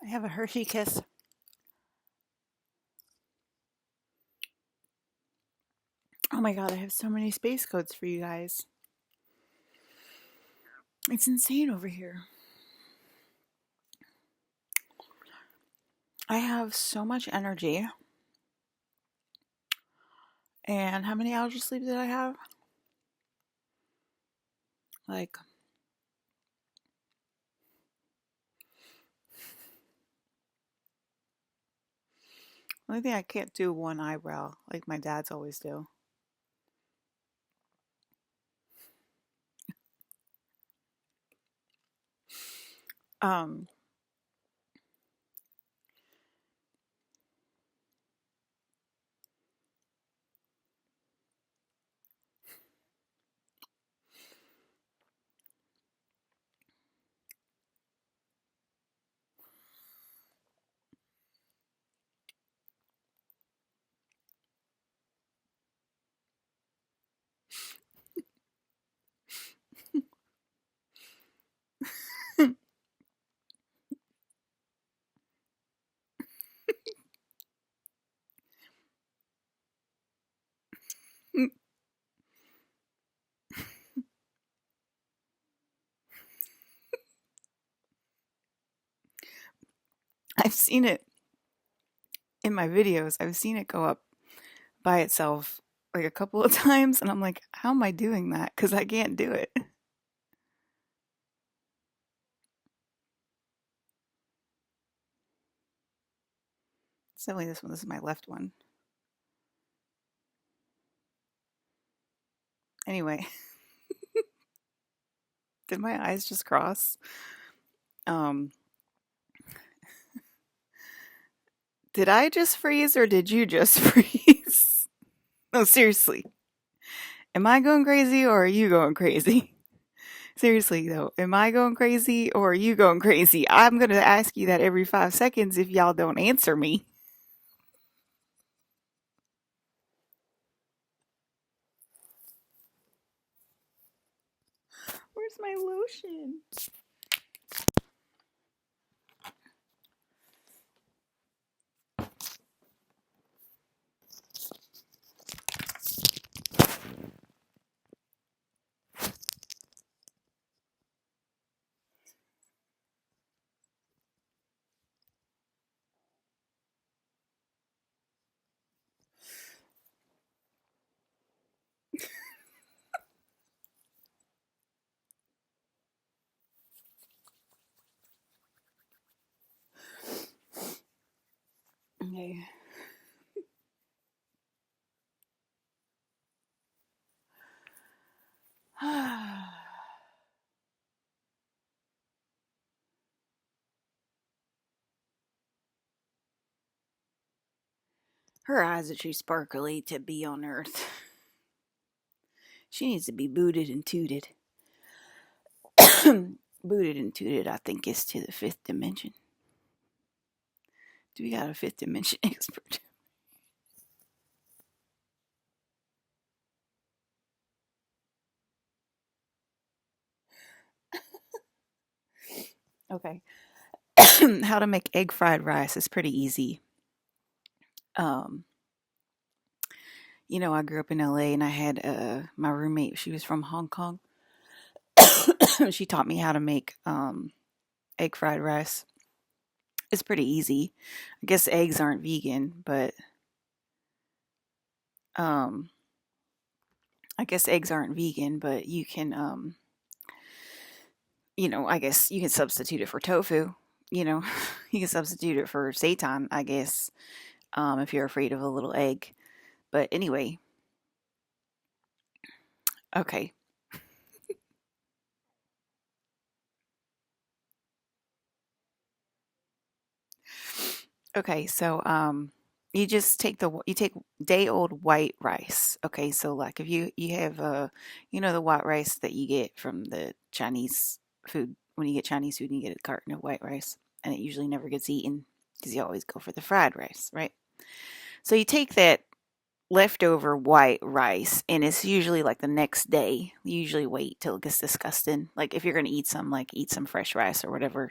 I have a Hershey Kiss. Oh my god, I have so many space codes for you guys. It's insane over here. I have so much energy. And how many hours of sleep did I have? Like, only thing I can't do one eyebrow, like my dads always do. Um, I've seen it in my videos. I've seen it go up by itself like a couple of times, and I'm like, how am I doing that? Because I can't do it. It's definitely this one. This is my left one. Anyway, did my eyes just cross? Um, did I just freeze or did you just freeze? No, seriously. Am I going crazy or are you going crazy? Seriously though, am I going crazy or are you going crazy? I'm going to ask you that every 5 seconds if y'all don't answer me. Where's my lotion? Okay. Her eyes are too sparkly to be on Earth. She needs to be booted and tooted. Booted and tooted, I think, is to the fifth dimension. Do we got a fifth dimension expert? Okay. How to make egg fried rice is pretty easy. Um, I grew up in LA and I had my roommate, she was from Hong Kong. She taught me how to make egg fried rice. It's pretty easy. I guess eggs aren't vegan, but um, I guess eggs aren't vegan, but you can, I guess you can substitute it for tofu. You know, you can substitute it for seitan, I guess, if you're afraid of a little egg. But anyway, okay. Okay, so you just take day old white rice. Okay, so like if you have the white rice that you get from the Chinese food when you get Chinese food and you get a carton of white rice and it usually never gets eaten because you always go for the fried rice, right? So you take that leftover white rice and it's usually like the next day. You usually wait till it gets disgusting. Like if you're going to eat some fresh rice or whatever.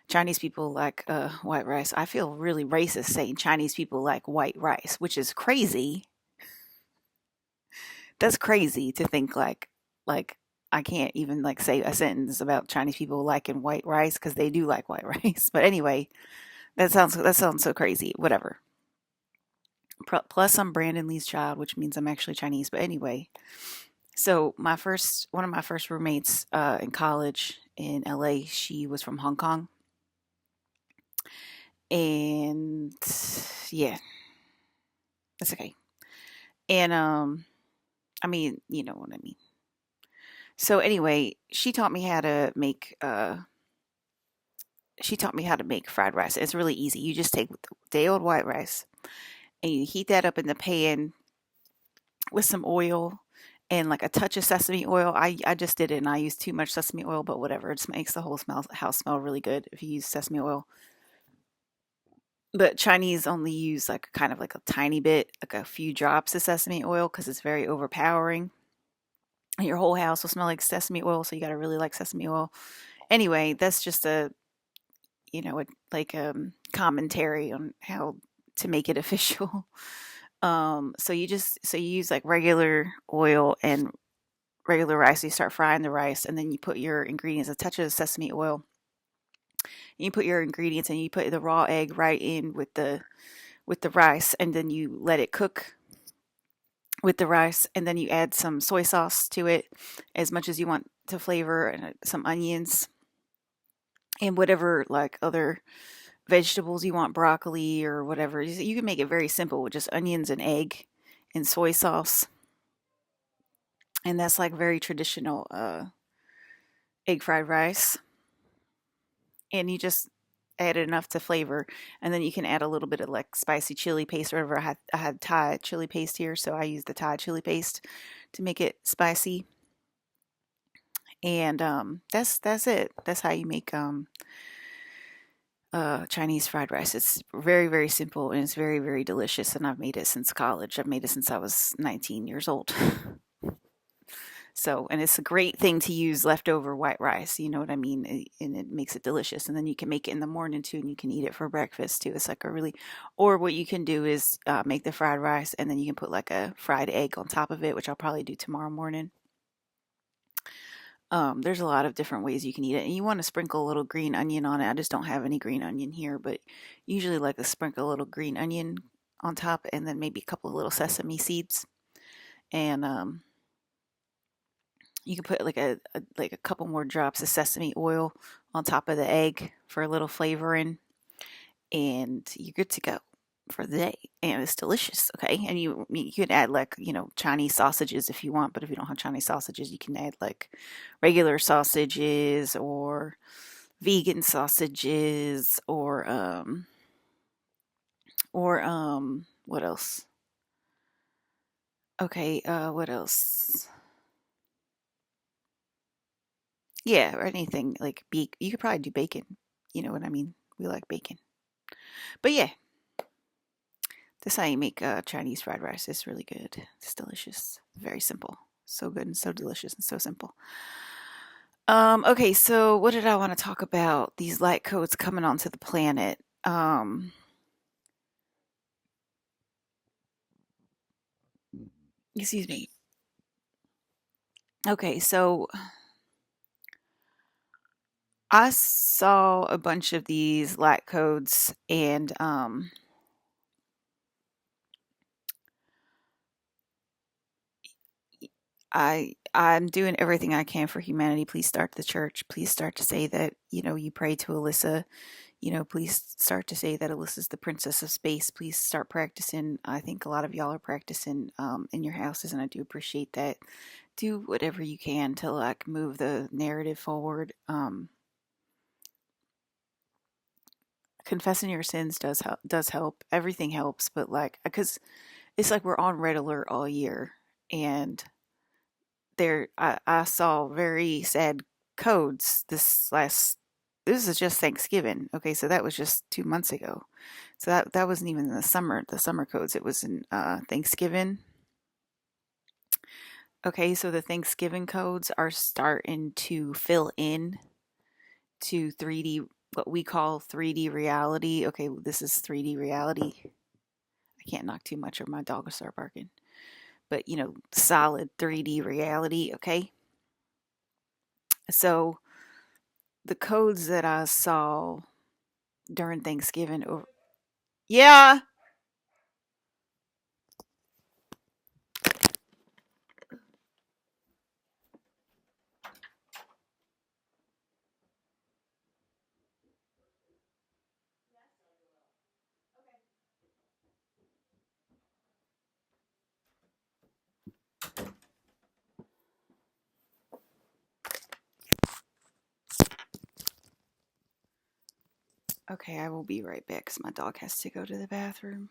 Chinese people like white rice. I feel really racist saying Chinese people like white rice, which is crazy. That's crazy to think like I can't even like say a sentence about Chinese people liking white rice because they do like white rice. But anyway, that sounds so crazy. Whatever. Plus, I'm Brandon Lee's child, which means I'm actually Chinese. But anyway, so one of my first roommates in college in LA, she was from Hong Kong, and yeah, that's okay. And I mean, you know what I mean. So anyway, she taught me how to make fried rice. It's really easy. You just take day old white rice and you heat that up in the pan with some oil and like a touch of sesame oil. I just did it and I used too much sesame oil, but whatever. It just makes the whole house smell really good if you use sesame oil. But Chinese only use like kind of like a tiny bit, like a few drops of sesame oil because it's very overpowering. And your whole house will smell like sesame oil, so you got to really like sesame oil. Anyway, that's just a like commentary on how to make it official. So you use like regular oil and regular rice. You start frying the rice, and then you put your ingredients, a touch of sesame oil. And you put your ingredients, and you put the raw egg right in with the rice, and then you let it cook with the rice, and then you add some soy sauce to it, as much as you want to flavor, and some onions and whatever like other vegetables you want, broccoli or whatever. You can make it very simple with just onions and egg and soy sauce. And that's like very traditional egg fried rice. And you just add enough to flavor. And then you can add a little bit of like spicy chili paste or whatever. I had Thai chili paste here, so I used the Thai chili paste to make it spicy. And that's it. That's how you make Chinese fried rice. It's very, very simple and it's very, very delicious. And I've made it since college. I've made it since I was 19 years old. So, and it's a great thing to use leftover white rice. You know what I mean? And it makes it delicious. And then you can make it in the morning too, and you can eat it for breakfast too. It's like a really, or what you can do is make the fried rice and then you can put like a fried egg on top of it, which I'll probably do tomorrow morning. There's a lot of different ways you can eat it, and you want to sprinkle a little green onion on it. I just don't have any green onion here, but usually like to sprinkle a little green onion on top, and then maybe a couple of little sesame seeds, and you can put like a couple more drops of sesame oil on top of the egg for a little flavoring, and you're good to go for the day. And it's delicious. Okay, and you can add like Chinese sausages if you want, but if you don't have Chinese sausages, you can add like regular sausages or vegan sausages or what else? Okay, what else? Yeah, or anything like you could probably do bacon. You know what I mean? We like bacon. But yeah, that's how you make Chinese fried rice. It's really good. It's delicious. Very simple. So good and so delicious and so simple. Okay, so what did I want to talk about? These light codes coming onto the planet. Excuse me. Okay, so I saw a bunch of these light codes and I'm doing everything I can for humanity. Please start the church. Please start to say that, you pray to Alyssa. Please start to say that Alyssa's the princess of space. Please start practicing. I think a lot of y'all are practicing in your houses, and I do appreciate that. Do whatever you can to like move the narrative forward. Confessing your sins does help. Everything helps, but like because it's like we're on red alert all year, and I saw very sad codes this is just Thanksgiving. Okay, so that was just 2 months ago. So that wasn't even the summer codes. It was in Thanksgiving. Okay, so the Thanksgiving codes are starting to fill in to what we call 3D reality. Okay, this is 3D reality. I can't knock too much or my dog will start barking. But, solid 3D reality, okay? So the codes that I saw during Thanksgiving over. Yeah. Okay, I will be right back because my dog has to go to the bathroom.